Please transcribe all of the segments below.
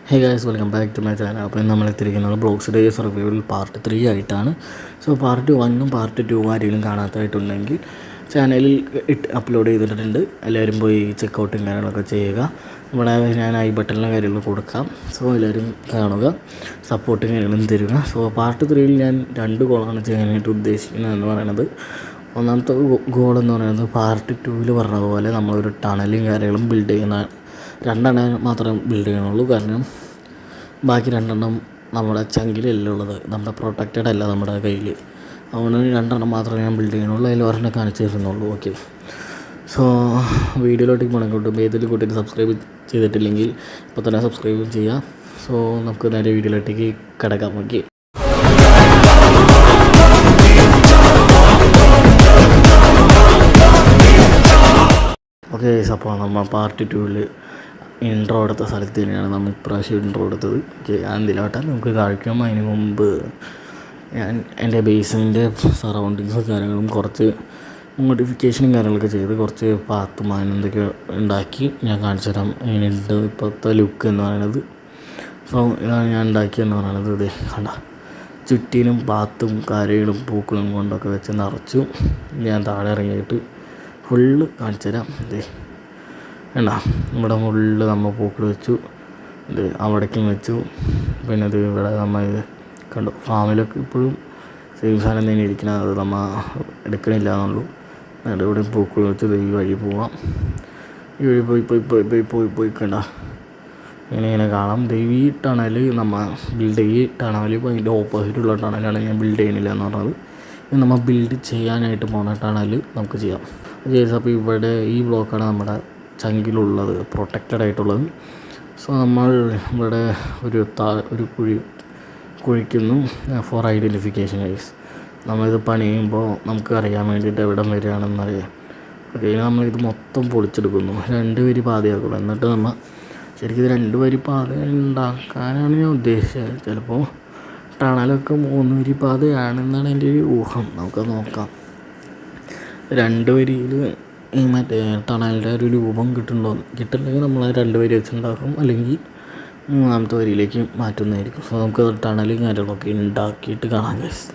Hey guys, welcome back to my channel. അപ്പോൾ നമ്മൾ എത്തിയിരിക്കുന്നത് ബ്ലോഗ്സ് ഡേയ്സ് റിവ്യൂവിൽ പാർട്ട് 3 ആയിട്ടാണ്. സോ പാർട്ട് 1ഉം പാർട്ട് 2 ആരെങ്കിലും കാണാത്തതായിട്ടുണ്ടെങ്കിൽ ചാനലിൽ അപ്ലോഡ് ചെയ്തിട്ടുണ്ട്. എല്ലാവരും പോയി ചെക്കൗട്ടും കാര്യങ്ങളൊക്കെ ചെയ്യുക. ഇവിടെ ഞാൻ ഐ ബട്ടണിലെ കാര്യങ്ങൾ കൊടുക്കാം. സോ എല്ലാവരും കാണുക, സപ്പോർട്ടും കാര്യങ്ങളും തരിക. സോ പാർട്ട് 3യിൽ ഞാൻ 2 ഗോളാണ് ചെയ്യാനായിട്ട് ഉദ്ദേശിക്കുന്നത് എന്ന് പറയുന്നത്. ഒന്നാമത്തെ ഗോളെന്ന് പറയുന്നത് പാർട്ട് 2വിൽ പറഞ്ഞതുപോലെ നമ്മളൊരു ടണലും കാര്യങ്ങളും ബിൽഡ് ചെയ്യുന്ന 2 മാത്രമേ ബിൽഡ് ചെയ്യണുള്ളൂ. കാരണം ബാക്കി 2 നമ്മുടെ ചങ്കിലല്ല ഉള്ളത്, നമ്മുടെ പ്രൊട്ടക്റ്റഡ് അല്ല നമ്മുടെ കയ്യിൽ. അതുകൊണ്ട് 2 മാത്രമേ ഞാൻ ബിൽഡ് ചെയ്യണുള്ളൂ. അതിൽ 1 കാണിച്ചു തരുന്നുള്ളൂ. ഓക്കെ, സോ വീഡിയോയിലോട്ടേക്ക് പോകണമെങ്കിൽ ഏതെങ്കിലും കൂട്ടി സബ്സ്ക്രൈബ് ചെയ്തിട്ടില്ലെങ്കിൽ ഇപ്പോൾ തന്നെ സബ്സ്ക്രൈബ് ചെയ്യുക. സോ നമുക്ക് നേരെ വീഡിയോയിലോട്ടേക്ക് കിടക്കാം. Okay, okay. അപ്പോൾ നമ്മൾ പാർട്ട് 2വിൽ ഇൻട്രോ എടുത്ത സ്ഥലത്ത് തന്നെയാണ് നമ്മൾ ഇപ്രാവശ്യം ഇൻട്രോ എടുത്തത്. ഓക്കെ, അതിലോട്ടാൽ നമുക്ക് കാണിക്കാം. അതിന് മുമ്പ് ഞാൻ എൻ്റെ ബേസിൻ്റെ സറൗണ്ടിങ്സും കാര്യങ്ങളും കുറച്ച് മോഡിഫിക്കേഷനും കാര്യങ്ങളൊക്കെ ചെയ്ത് കുറച്ച് പാത്തും എന്തൊക്കെ ഉണ്ടാക്കി ഞാൻ കാണിച്ചു തരാം. അതിനുണ്ട് ഇപ്പോഴത്തെ ലുക്ക് എന്ന് പറയുന്നത്. സോ ഇതാണ് ഞാൻ ഉണ്ടാക്കിയെന്ന് പറയുന്നത്. ഇത് കണ്ട, ചുറ്റിനും പാത്തും കാര്യങ്ങളും പൂക്കളും കൊണ്ടൊക്കെ വെച്ച് നിറച്ചു. ഞാൻ താഴെ ഇറങ്ങിയിട്ട് ഫുള്ള് കാണിച്ചു തരാം. ഇതേ വേണ്ട, ഇവിടെ ഫുള്ള് നമ്മൾ പൂക്കൾ വെച്ചു. ഇത് അവിടേക്കും വെച്ചു. പിന്നെ ഇത് ഇവിടെ നമ്മൾ കണ്ടു, ഫാമിലൊക്കെ ഇപ്പോഴും സെയിം സാധനം തന്നെ ഇരിക്കണം. അത് നമ്മൾ എടുക്കണില്ല എന്നുള്ളൂ. ഇവിടെ പൂക്കൾ വെച്ച് ഈ വഴി പോവാം. ഈ വഴി പോയി പോയി പോയി പോയി പോയി പോയി കണ്ട ഇങ്ങനെ കാണാം. ഈ ടണൽ നമ്മൾ ബിൽഡ് ഈ ടണൽ അതിൻ്റെ ഓപ്പോസിറ്റുള്ള ടണലാണ് ഞാൻ ബിൽഡ് ചെയ്യണില്ല എന്ന് പറഞ്ഞത്. ഇത് നമ്മൾ ബിൽഡ് ചെയ്യാനായിട്ട് പോകുന്ന ടണൽ നമുക്ക് ചെയ്യാം. അപ്പോൾ ഇവിടെ ഈ ബ്ലോക്കാണ് നമ്മുടെ ചങ്കിലുള്ളത്, പ്രൊട്ടക്റ്റഡ് ആയിട്ടുള്ളത്. സോ നമ്മൾ ഇവിടെ ഒരു കുഴിക്കുന്നു ഫോർ ഐഡൻറ്റിഫിക്കേഷൻ ഗൈസ്. നമ്മളിത് പണിയുമ്പോൾ നമുക്ക് അറിയാൻ വേണ്ടിയിട്ട് എവിടെ വരികയാണെന്നറിയാം. ഓക്കെ, നമ്മളിത് മൊത്തം പൊളിച്ചെടുക്കുന്നു, 2 വരി പാതയാക്കുന്നു. എന്നിട്ട് നമ്മൾ ശരിക്കും ഇത് 2 വരി പാത ഉണ്ടാക്കാനാണ് ഞാൻ ഉദ്ദേശിച്ചത്. ചിലപ്പോൾ ടണലൊക്കെ 3 വരി പാതയാണെന്നാണ് എൻ്റെ ഒരു ഊഹം. നമുക്ക് നോക്കാം. 2 വരിയിൽ ഈ മറ്റേ ടണലിൻ്റെ ഒരു രൂപം കിട്ടുന്നുണ്ടെങ്കിൽ നമ്മൾ 2 വരി വെച്ചുണ്ടാക്കും, അല്ലെങ്കിൽ 3ാമത്തെ വരിയിലേക്ക് മാറ്റുന്നതായിരിക്കും. സോ നമുക്ക് ടണലും കാര്യങ്ങളൊക്കെ ഉണ്ടാക്കിയിട്ട് കാണാം ഗൈസ്.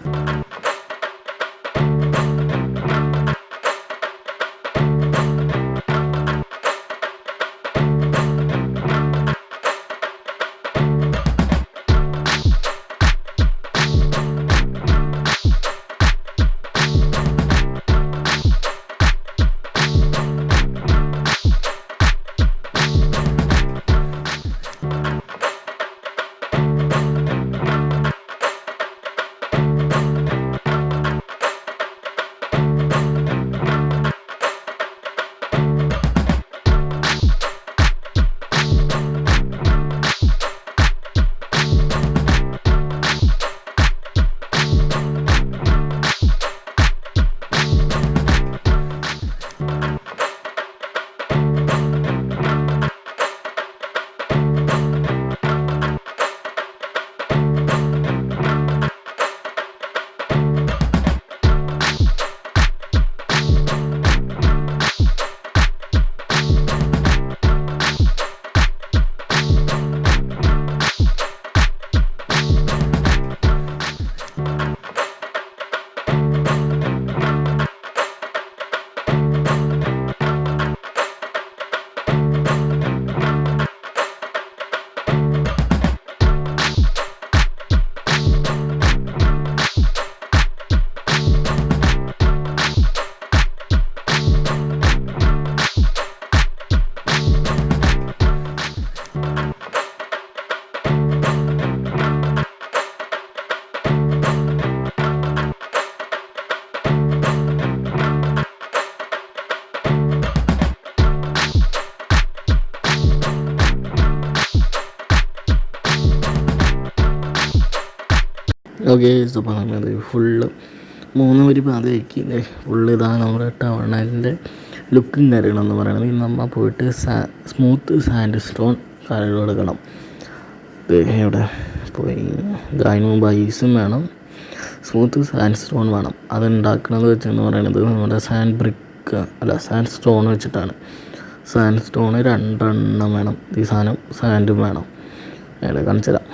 ഓക്കെ, അപ്പോൾ നമ്മളത് ഫുള്ള് 3 വരി പാതയാക്കി. ഫുള്ള് ഇതാണ് നമ്മുടെ ടണലിൻ്റെ ലുക്കും കാര്യങ്ങളെന്ന് പറയുന്നത്. ഇനി നമ്മൾ പോയിട്ട് സ്മൂത്ത് സാൻഡ് സ്റ്റോൺ കാര്യങ്ങൾ എടുക്കണം. ഇവിടെ പോയി അതിന് മുമ്പ് ഐസും വേണം, സ്മൂത്ത് സാൻഡ് സ്റ്റോൺ വേണം. അതുണ്ടാക്കുന്നത് വെച്ചെന്ന് പറയുന്നത് നമ്മുടെ സാൻഡ് സ്റ്റോൺ വെച്ചിട്ടാണ്. സാൻഡ് സ്റ്റോണ് 2 വേണം. ഈ സാധനം സാൻഡും വേണം. അയാളെ കാണിച്ചു തരാം.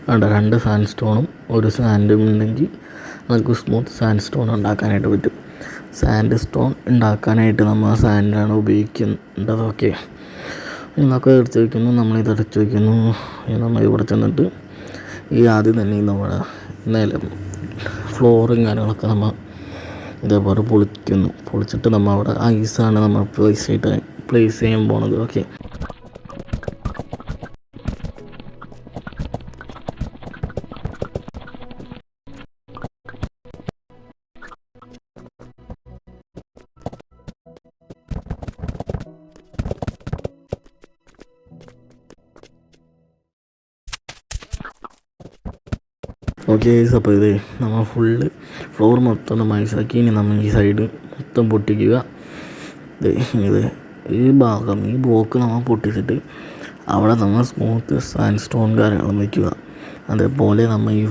വേണ്ട 2 സാൻഡ് സ്റ്റോണും 1 സാൻഡും ഉണ്ടെങ്കിൽ നമുക്ക് സ്മൂത്ത് സാൻഡ് സ്റ്റോൺ ഉണ്ടാക്കാനായിട്ട് പറ്റും. സാൻഡ് സ്റ്റോൺ ഉണ്ടാക്കാനായിട്ട് നമ്മൾ ആ സാൻഡാണ് ഉപയോഗിക്കേണ്ടത്. ഓക്കെ, ഇതൊക്കെ എടുത്ത് വയ്ക്കുന്നു, നമ്മളിത് അടച്ച് വയ്ക്കുന്നു. നമ്മൾ ഇവിടെ ചെന്നിട്ട് ഈ ആദ്യം തന്നെ നമ്മുടെ നിലം ഫ്ലോറും കാര്യങ്ങളൊക്കെ നമ്മൾ ഇതേപോലെ പൊളിച്ചിട്ട് നമ്മൾ അവിടെ ഐസാണ് നമ്മൾ പ്ലേസ് ചെയ്യാൻ പോണത്. Okay, okay. അപ്പോൾ ഇത് നമ്മൾ ഫുള്ള് ഫ്ലോർ മൊത്തം നമ്മൾ ഐസാക്കി. ഇനി നമ്മൾ ഈ സൈഡ് മൊത്തം പൊട്ടിക്കുക. ഈ ബ്ലോക്ക് നമ്മൾ പൊട്ടിച്ചിട്ട് അവിടെ നമ്മൾ സ്മൂത്ത് സാൻഡ് സ്റ്റോൺ കാര്യങ്ങളും വയ്ക്കുക. അതേപോലെ നമ്മൾ ഈ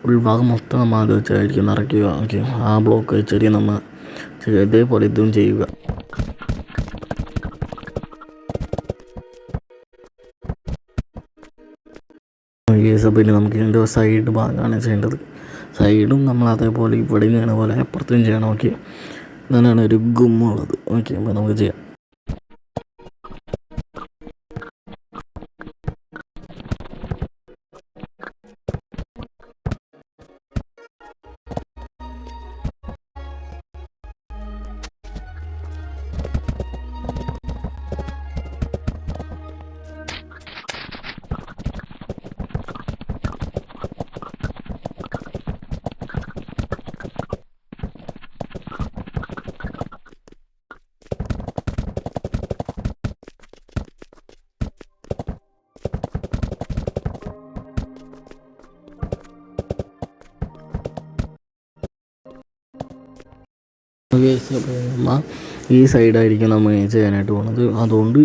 ഉൾഭാഗം മൊത്തം നമ്മൾ അത് വെച്ചായിരിക്കും നിറയ്ക്കുക. ഓക്കെ, ആ ബ്ലോക്ക് വെച്ചിട്ട് നമ്മൾ ഇതേപോലെ ഇതും ചെയ്യുക. അപ്പോൾ ഇനി നമുക്ക് ഇതിൻ്റെ സൈഡ് ഭാഗമാണ് ചെയ്യേണ്ടത്. സൈഡും നമ്മൾ അതേപോലെ ഇവിടെ ചെയ്യണ പോലെ അപ്പുറത്തും ചെയ്യണം. ഓക്കെ, അങ്ങനെയാണ് ഒരു ഗുമ്മുള്ളത്. ഓക്കെ, അപ്പോൾ നമുക്ക് ചെയ്യാം. നമ്മൾ ഈ സൈഡായിരിക്കും നമ്മൾ ചെയ്യാനായിട്ട് പോകുന്നത്. അതുകൊണ്ട്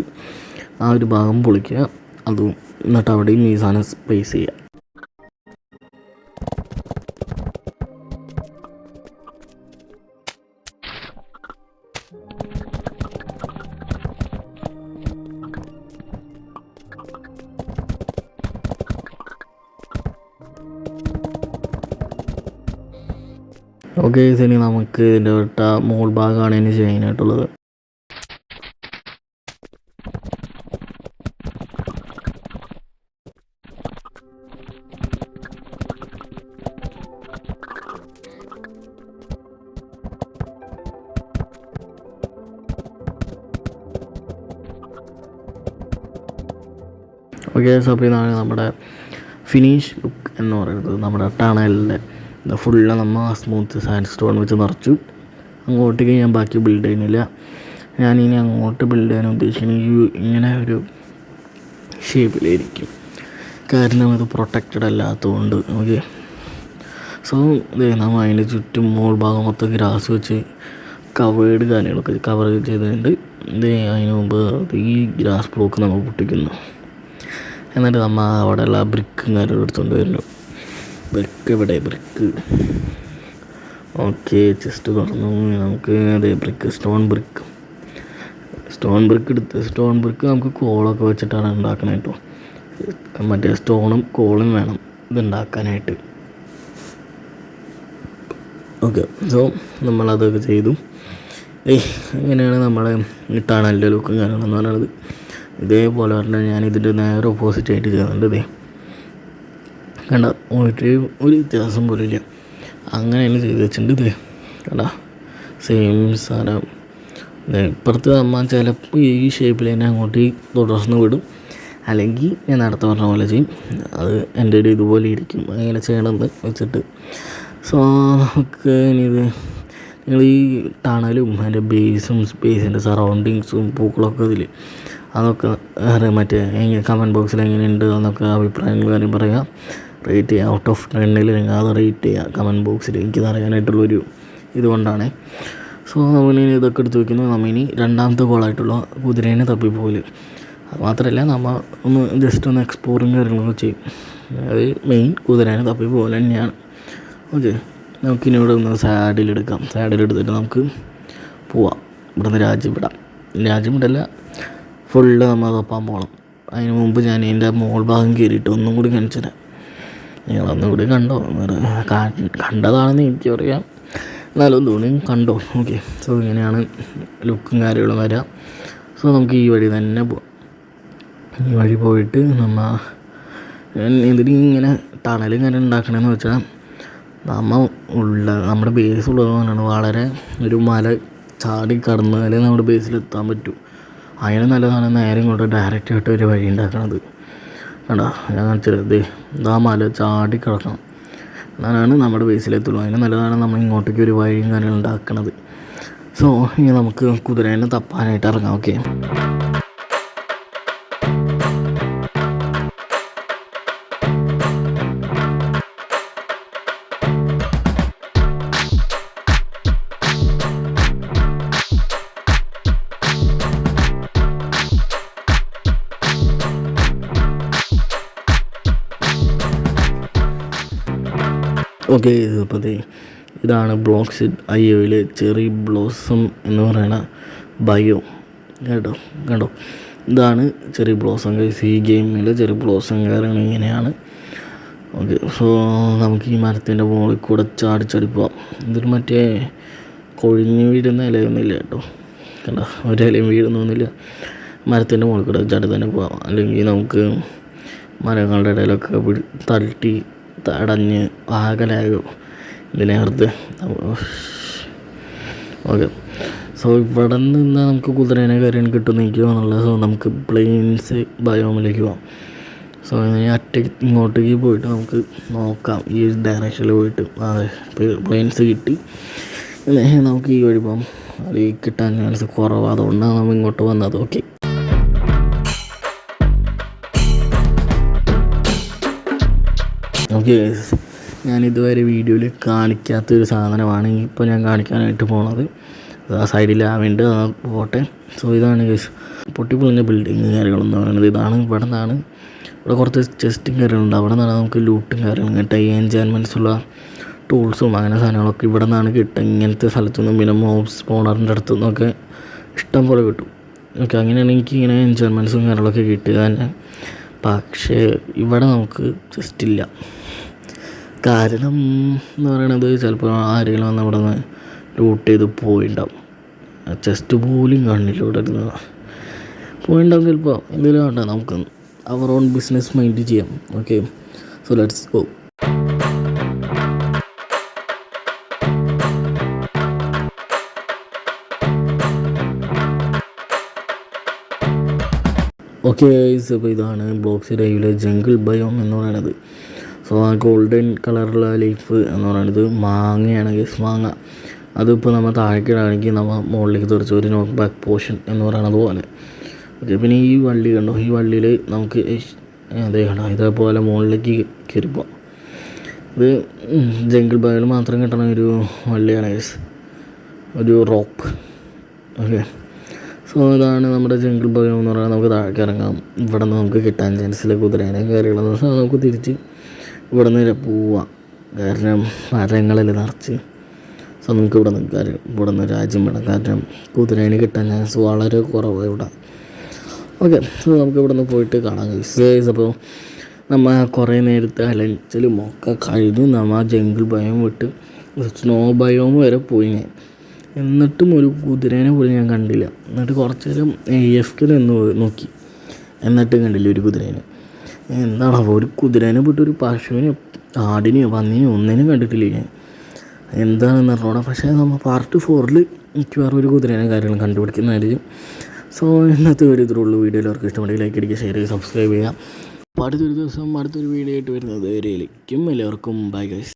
ആ ഒരു ഭാഗം പൊളിക്കുക, അതും എന്നിട്ട് അവിടെയും ഈ സാധനം സ്പേസ് ചെയ്യുക. ഓക്കെ, ഇനി നമുക്ക് ഇതിൻ്റെ മോൾ ഭാഗമാണ് ഇനി ചെയ്യാനായിട്ടുള്ളത്. ഓക്കെ, അപ്പോൾ ഇതാണ് നമ്മുടെ ഫിനിഷ് ലുക്ക് എന്ന് പറയുന്നത്. നമ്മുടെ ടണലിൻ്റെ ഫുള്ള് നമ്മൾ സ്മൂത്ത് സാൻഡ് സ്റ്റോൺ വെച്ച് നിറച്ചു. അങ്ങോട്ടേക്ക് ഞാൻ ബാക്കി ബിൽഡ് ചെയ്യുന്നില്ല. ഞാനിനി അങ്ങോട്ട് ബിൽഡ് ചെയ്യാൻ ഉദ്ദേശിക്കുന്നത് ഇങ്ങനെ ഒരു ഷേപ്പിലായിരിക്കും, കാരണം ഇത് പ്രൊട്ടക്റ്റഡ് അല്ലാത്തതുകൊണ്ട്. ഓക്കെ, സോ നമ്മൾ അതിൻ്റെ ചുറ്റും മോൾ ഭാഗം മൊത്തം ഗ്രാസ് വെച്ച് കാര്യങ്ങളൊക്കെ കവർ ചെയ്തിട്ടുണ്ട്. അതിന് മുമ്പ് ഈ ഗ്രാസ് ബ്ലോക്ക് നമ്മൾ പൊട്ടിക്കുന്നു. എന്നിട്ട് നമ്മൾ അവിടെയുള്ള ബ്രിക്കും കാര്യങ്ങളും എടുത്തുകൊണ്ട് വരുന്നു. ബ്രിക്ക് ഓക്കെ, ചെസ്റ്റ് തുറന്നു. നമുക്ക് സ്റ്റോൺ ബ്രിക്ക് നമുക്ക് കോളൊക്കെ വെച്ചിട്ടാണ് ഉണ്ടാക്കുന്നത് കേട്ടോ. മറ്റേ സ്റ്റോണും കോളും വേണം ഇതുണ്ടാക്കാനായിട്ട്. ഓക്കെ, സോ നമ്മളതൊക്കെ ചെയ്തു. ഇങ്ങനെയാണ് നമ്മുടെ ടണലിൻ്റെ ലുക്കും കാര്യങ്ങളെന്ന് പറയുന്നത്. ഇതേപോലെ പറഞ്ഞാൽ ഞാനിതിൻ്റെ നേരെ ഓപ്പോസിറ്റ് ആയിട്ട് ചെയ്യുന്നുണ്ട്. കണ്ട, ഒരു വ്യത്യാസം പോലും ഇല്ല. അങ്ങനെയാണ് ചെയ്ത് വെച്ചിട്ടുണ്ട്. കണ്ട, സെയിം സാധനം. ഇപ്പുറത്ത് അമ്മ ചിലപ്പോൾ ഈ ഷേപ്പിൽ തന്നെ അങ്ങോട്ട് തുടർന്ന് വിടും, അല്ലെങ്കിൽ ഞാൻ നേരത്തെ പറഞ്ഞ പോലെ ചെയ്യും. അത് എൻ്റെ ഒരു ഇതുപോലെ ഇരിക്കും, അങ്ങനെ ചെയ്യണമെന്ന് വെച്ചിട്ട്. സോ നമുക്ക് ഇനി നിങ്ങൾ ഈ ടണലും അതിൻ്റെ ബേസിൻ്റെ സറൗണ്ടിങ്സും പൂക്കളൊക്കെ അതൊക്കെ മറ്റേ കമൻറ്റ് ബോക്സിൽ എങ്ങനെയുണ്ട് എന്നൊക്കെ അഭിപ്രായങ്ങൾ കാര്യം പറയുക. റേറ്റ് ചെയ്യുക. ഔട്ട് ഓഫ് 10 നിങ്ങൾ അത് റേറ്റ് ചെയ്യുക കമൻറ്റ് ബോക്സിൽ. എനിക്കത് അറിയാനായിട്ടുള്ളൊരു ഇതുകൊണ്ടാണ്. സോ നമ്മളിനി ഇതൊക്കെ എടുത്ത് വയ്ക്കുന്നു. നമ്മളിനി രണ്ടാമത്തെ ഗോളായിട്ടുള്ള കുതിരേനെ തപ്പിപ്പോലെ. അത് മാത്രമല്ല, നമ്മൾ ഒന്ന് എക്സ്പ്ലോറും കാര്യങ്ങളൊക്കെ ചെയ്യും. അത് മെയിൻ കുതിരേനെ തപ്പിപ്പോലെ തന്നെയാണ്. ഓക്കെ, നമുക്കിനി ഇവിടെ ഒന്ന് സാഡിലെടുത്തിട്ട് നമുക്ക് പോവാം. ഇവിടുന്ന് രാജ്യം വിടല്ല, ഫുള്ള് നമ്മൾ തപ്പാൻ പോകണം. അതിന് മുമ്പ് ഞാൻ എൻ്റെ മോൾ ഭാഗം കയറിയിട്ട് ഒന്നും കൂടി കാണിച്ചു തരാം. നിങ്ങളൊന്നും കൂടി കണ്ടോ, കണ്ടതാണെന്ന് എനിക്കറിയാം, എന്നാലും ഒന്നുകൂടി കണ്ടോ. ഓക്കെ, സോ ഇങ്ങനെയാണ് ലുക്കും കാര്യങ്ങളും വരാം. സോ നമുക്ക് ഈ വഴി തന്നെ പോവാം. ഈ വഴി പോയിട്ട് എന്തിനും ഇങ്ങനെ ടണലും ഇങ്ങനെ ഉണ്ടാക്കണമെന്ന് വെച്ചാൽ നമ്മുടെ ബേസ് ഉള്ളത് കൊണ്ടാണ് വളരെ ഒരു മല ചാടി കടന്നാലേ നമ്മുടെ ബേസിലെത്താൻ പറ്റൂ. അതിന് നല്ലതാണ് നേരെ ഇങ്ങോട്ട് ഡയറക്റ്റ് ആയിട്ട് ഒരു വഴി ഉണ്ടാക്കണത്. കണ്ടോ, ഞാൻ കാണിച്ചത് ആ മല ചാടി കിടക്കണം, എന്നാലാണ് നമ്മുടെ ബേസിലെത്തുള്ളൂ. അതിന് നല്ലതാണ് നമ്മൾ ഇങ്ങോട്ടേക്ക് ഒരു വഴിയും കാര്യങ്ങളും ഉണ്ടാക്കണത്. സോ ഇനി നമുക്ക് കുതിരേനെ തപ്പാനായിട്ട് ഇറങ്ങാം. ഓക്കെ, ഓക്കെ അപ്പോൾ ഇതാണ് ബ്ലോക്സ് IOയിലെ ചെറി ബ്ലോസം എന്ന് പറയുന്ന ബയോ. കണ്ടോ ഇതാണ് ചെറി ബ്ലോസം. ഈ ഗെയിമിൽ ചെറി ബ്ലോസം കാരണം ഇങ്ങനെയാണ്. ഓക്കെ, സോ നമുക്ക് ഈ മരത്തിൻ്റെ മുകളിൽ കൂടെ ചാടി പോവാം. ഇതൊരു മറ്റേ കൊഴിഞ്ഞ് വീഴുന്ന ഇലയൊന്നുമില്ല കേട്ടോ. കണ്ടോ, ഒരിലയും വീഴുന്നൊന്നുമില്ല. മരത്തിൻ്റെ മുകളിൽ കൂടെ ചാടി തന്നെ പോവാം. അല്ലെങ്കിൽ നമുക്ക് മരങ്ങളുടെ ഇടയിലൊക്കെ തട്ടി തടഞ്ഞ് ആകലാകും ഇതിനകത്ത്. ഓക്കെ, സോ ഇവിടെ നിന്ന് നമുക്ക് കുതിരേനെ കാര്യം കിട്ടുമെന്ന് എനിക്ക് തോന്നുന്നില്ല. സോ നമുക്ക് പ്ലെയിൻസ് ബയോമിലേക്ക് പോകാം. സോ ഇങ്ങോട്ടേക്ക് പോയിട്ട് നമുക്ക് നോക്കാം. ഈ ഡയറക്ഷനിൽ പോയിട്ട് പ്ലെയിൻസ് കിട്ടി നമുക്ക് ഈ വഴി പോകാം. അത് കിട്ടാൻ ചാൻസ് കുറവാണ്, അതുകൊണ്ടാണ് നമ്മൾ ഇങ്ങോട്ട് വന്നത്. ഓക്കെ, ഓക്കെ ഞാനിതുവരെ വീഡിയോയിൽ കാണിക്കാത്തൊരു സാധനമാണ് ഇപ്പോൾ ഞാൻ കാണിക്കാനായിട്ട് പോണത്. ആ സൈഡിലാവേണ്ട പോട്ടെ. സോ ഇതാണ് പൊട്ടിപ്പൊളിഞ്ഞ ബിൽഡിങ് കാര്യങ്ങളെന്ന് പറയുന്നത്. ഇവിടെ നിന്നാണ് കുറച്ച് ചെസ്റ്റും കാര്യങ്ങളുണ്ട്. അവിടെ നിന്നാണ് നമുക്ക് ലൂട്ടും കാര്യങ്ങളും കിട്ടുക. ഈ എൻജോയ്മെൻറ്റ്സ് ഉള്ള ടൂൾസും അങ്ങനെ സാധനങ്ങളൊക്കെ ഇവിടെ നിന്നാണ് കിട്ടുക. ഇങ്ങനത്തെ സ്ഥലത്തുനിന്നും പിന്നെ മോബ് സ്പോണറിൻ്റെ അടുത്തു നിന്നൊക്കെ ഇഷ്ടം പോലെ കിട്ടും. ഓക്കെ, അങ്ങനെയാണ് എനിക്കിങ്ങനെ എൻജോയ്മെൻറ്റ്സും കാര്യങ്ങളൊക്കെ കിട്ടുക തന്നെ. പക്ഷേ ഇവിടെ നമുക്ക് ചെസ്റ്റില്ല. കാരണം എന്ന് പറയണത് ചിലപ്പോൾ ആരെങ്കിലും വന്ന് അവിടെ നിന്ന് ലൂട്ട് ചെയ്ത് പോയിണ്ടാവും. ചെസ്റ്റ് പോലും കാണില്ല ഇവിടെ ഇരുന്ന് പോയിണ്ടാവും. ചിലപ്പോൾ എന്തെങ്കിലും വേണ്ട, നമുക്ക് അവർ ഓൺ ബിസിനസ് മൈൻഡ് ചെയ്യാം. Okay, so let's go. Okay അപ്പോൾ ഇതാണ് ബ്ലോക്സ് ഡൈവിലെ ജംഗിൾ ബയോം എന്ന് പറയുന്നത്. സോ ആ ഗോൾഡൻ കളറുള്ള ലീഫ് എന്ന് പറയുന്നത് മാങ്ങയാണ്. മാങ്ങ അതിപ്പോൾ നമ്മൾ താഴേക്കിടാണെങ്കിൽ നമ്മൾ മുകളിലേക്ക് തെറിച്ച് ഒരു നോക്ക് ബാക്ക് പോർഷൻ എന്ന് പറയുന്നത് പോലെ. ഓക്കെ, പിന്നെ ഈ വള്ളി കണ്ടോ, ഈ വള്ളിയിൽ നമുക്ക് കണ്ടോ ഇതേപോലെ മുകളിലേക്ക് കയറിപ്പോവാം. ഇത് ജംഗിൾ ബയോയിൽ മാത്രം കിട്ടണ ഒരു വള്ളിയാണ്, ഒരു റോപ്പ്. ഓക്കെ, സോ ഇതാണ് നമ്മുടെ ജംഗിൾ ബയോ എന്ന് പറയുന്നത്. നമുക്ക് താഴേക്ക് ഇറങ്ങാം. ഇവിടെ നിന്ന് നമുക്ക് കിട്ടാൻ ചാൻസില്ല കുതിരേനെ കാര്യങ്ങളെന്ന്. സോ നമുക്ക് തിരിച്ച് ഇവിടെ നിന്ന് പോവാം. കാരണം മരങ്ങളിൽ നിറച്ച്. സോ നമുക്ക് ഇവിടെ നിന്ന് രാജ്യം വേണം. കാരണം കുതിരേനെ കിട്ടാൻ ചാൻസ് വളരെ കുറവാണ് ഇവിടെ. ഓക്കെ, സോ നമുക്ക് ഇവിടെ നിന്ന് പോയിട്ട് കാണാം ഗൈസ്. അപ്പോൾ നമ്മൾ കുറേ നേരത്തെ അലഞ്ചലും ഒക്കെ കഴിഞ്ഞു. നമ്മൾ ആ ജംഗിൾ ബയോം വിട്ട് സ്നോ ബയോം വരെ പോയി ഞാൻ. എന്നിട്ടും ഒരു കുതിരേനെ പോലും ഞാൻ കണ്ടില്ല. എന്നിട്ട് കുറച്ച് നേരം AFK നിന്ന് നോക്കി, എന്നിട്ടും കണ്ടില്ല ഒരു കുതിരേനെ. എന്താണോ ഒരു കുതിരേനെ പോയിട്ട് ഒരു പശുവിനെയോ ആടിനെയോ പന്നിനെയോ ഒന്നിനും കണ്ടിട്ടില്ല ഞാൻ. എന്താണെന്ന് അറിഞ്ഞോടാ. പക്ഷേ നമ്മൾ പാർട്ട് 4 മിക്കവാറും ഒരു കുതിരേനെ കാര്യങ്ങളും കണ്ടുപിടിക്കുന്നതായിരിക്കും. സോ ഇന്നത്തെ വീഡിയോ ഇത്രയുള്ളൂ. വീഡിയോ എല്ലാവർക്കും ഇഷ്ടമുണ്ടെങ്കിൽ ലൈക്ക് അടിക്കുക, ഷെയർ ചെയ്യുക, സബ്സ്ക്രൈബ് ചെയ്യുക. അടുത്തൊരു ദിവസം അടുത്തൊരു വീഡിയോ ആയിട്ട് വരുന്നത് വരെയും എല്ലാവർക്കും ബൈ ഗൈസ്.